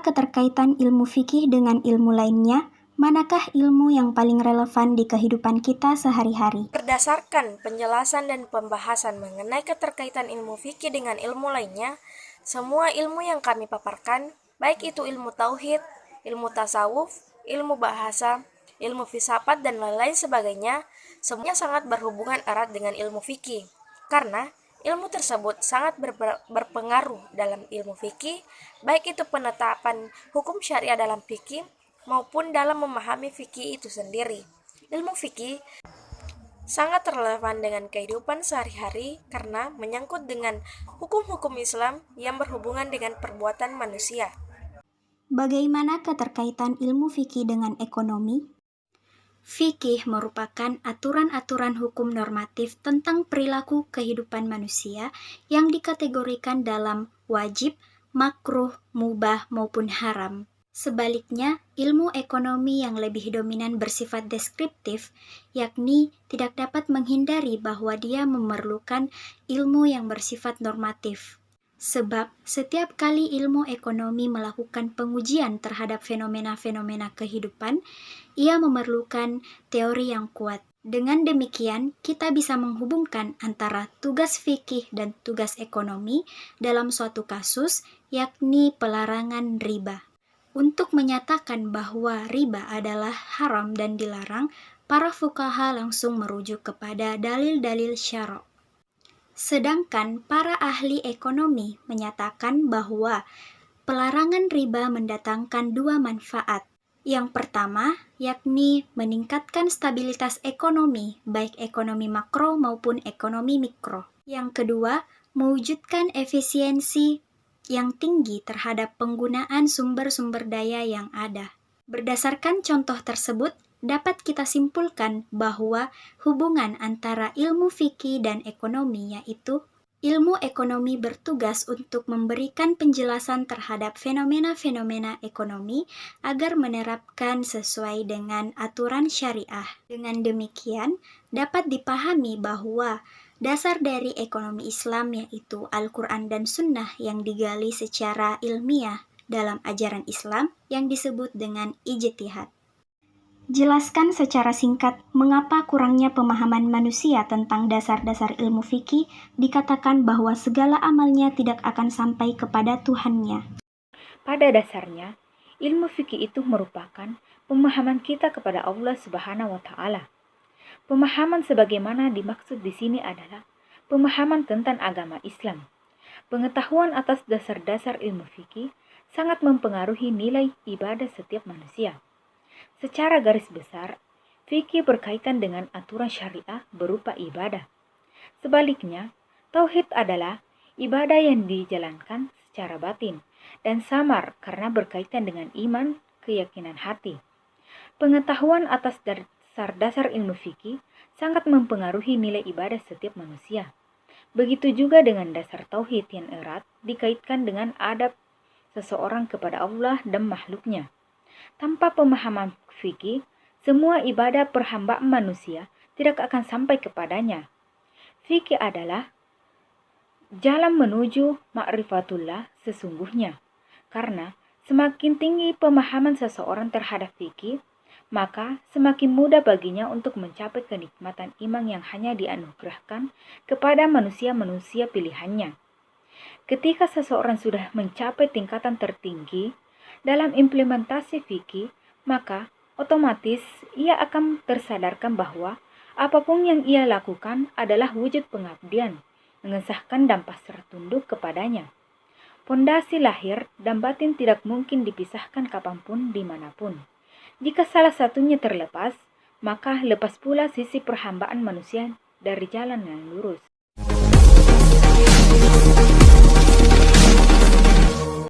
Apa keterkaitan ilmu fikih dengan ilmu lainnya? Manakah ilmu yang paling relevan di kehidupan kita sehari-hari? Berdasarkan penjelasan dan pembahasan mengenai keterkaitan ilmu fikih dengan ilmu lainnya, semua ilmu yang kami paparkan, baik itu ilmu tauhid, ilmu tasawuf, ilmu bahasa, ilmu filsafat, dan lain-lain sebagainya, semuanya sangat berhubungan erat dengan ilmu fikih. Karena ilmu tersebut sangat berpengaruh dalam ilmu fikih, baik itu penetapan hukum syariah dalam fikih maupun dalam memahami fikih itu sendiri. Ilmu fikih sangat relevan dengan kehidupan sehari-hari karena menyangkut dengan hukum-hukum Islam yang berhubungan dengan perbuatan manusia. Bagaimana keterkaitan ilmu fikih dengan ekonomi? Fikih merupakan aturan-aturan hukum normatif tentang perilaku kehidupan manusia yang dikategorikan dalam wajib, makruh, mubah, maupun haram. Sebaliknya, ilmu ekonomi yang lebih dominan bersifat deskriptif, yakni tidak dapat menghindari bahwa dia memerlukan ilmu yang bersifat normatif. Sebab setiap kali ilmu ekonomi melakukan pengujian terhadap fenomena-fenomena kehidupan, ia memerlukan teori yang kuat. Dengan demikian, kita bisa menghubungkan antara tugas fikih dan tugas ekonomi dalam suatu kasus, yakni pelarangan riba. Untuk menyatakan bahwa riba adalah haram dan dilarang, para fuqaha langsung merujuk kepada dalil-dalil syara'. Sedangkan para ahli ekonomi menyatakan bahwa pelarangan riba mendatangkan dua manfaat. Yang pertama, yakni meningkatkan stabilitas ekonomi, baik ekonomi makro maupun ekonomi mikro. Yang kedua, mewujudkan efisiensi yang tinggi terhadap penggunaan sumber-sumber daya yang ada. Berdasarkan contoh tersebut, dapat kita simpulkan bahwa hubungan antara ilmu fikih dan ekonomi yaitu ilmu ekonomi bertugas untuk memberikan penjelasan terhadap fenomena-fenomena ekonomi agar menerapkan sesuai dengan aturan syariah. Dengan demikian, dapat dipahami bahwa dasar dari ekonomi Islam yaitu Al-Quran dan Sunnah yang digali secara ilmiah dalam ajaran Islam yang disebut dengan ijtihad. Jelaskan secara singkat mengapa kurangnya pemahaman manusia tentang dasar-dasar ilmu fikih dikatakan bahwa segala amalnya tidak akan sampai kepada Tuhannya. Pada dasarnya, ilmu fikih itu merupakan pemahaman kita kepada Allah Subhanahu wa taala. Pemahaman sebagaimana dimaksud di sini adalah pemahaman tentang agama Islam. Pengetahuan atas dasar-dasar ilmu fikih sangat mempengaruhi nilai ibadah setiap manusia. Secara garis besar, fikih berkaitan dengan aturan syariah berupa ibadah. Sebaliknya, tauhid adalah ibadah yang dijalankan secara batin dan samar karena berkaitan dengan iman, keyakinan hati. Pengetahuan atas dasar-dasar ilmu fikih sangat mempengaruhi nilai ibadah setiap manusia. Begitu juga dengan dasar tauhid yang erat dikaitkan dengan adab seseorang kepada Allah dan makhluknya. Tanpa pemahaman fikih, semua ibadah perhambaan manusia tidak akan sampai kepadanya. Fikih adalah jalan menuju ma'rifatullah sesungguhnya. Karena semakin tinggi pemahaman seseorang terhadap fikih, maka semakin mudah baginya untuk mencapai kenikmatan iman yang hanya dianugerahkan kepada manusia-manusia pilihannya. Ketika seseorang sudah mencapai tingkatan tertinggi dalam implementasi fikih, maka otomatis ia akan tersadarkan bahwa apapun yang ia lakukan adalah wujud pengabdian, mengesahkan dan pasrah tunduk kepadanya. Pondasi lahir dan batin tidak mungkin dipisahkan kapanpun dimanapun. Jika salah satunya terlepas, maka lepas pula sisi perhambaan manusia dari jalan yang lurus.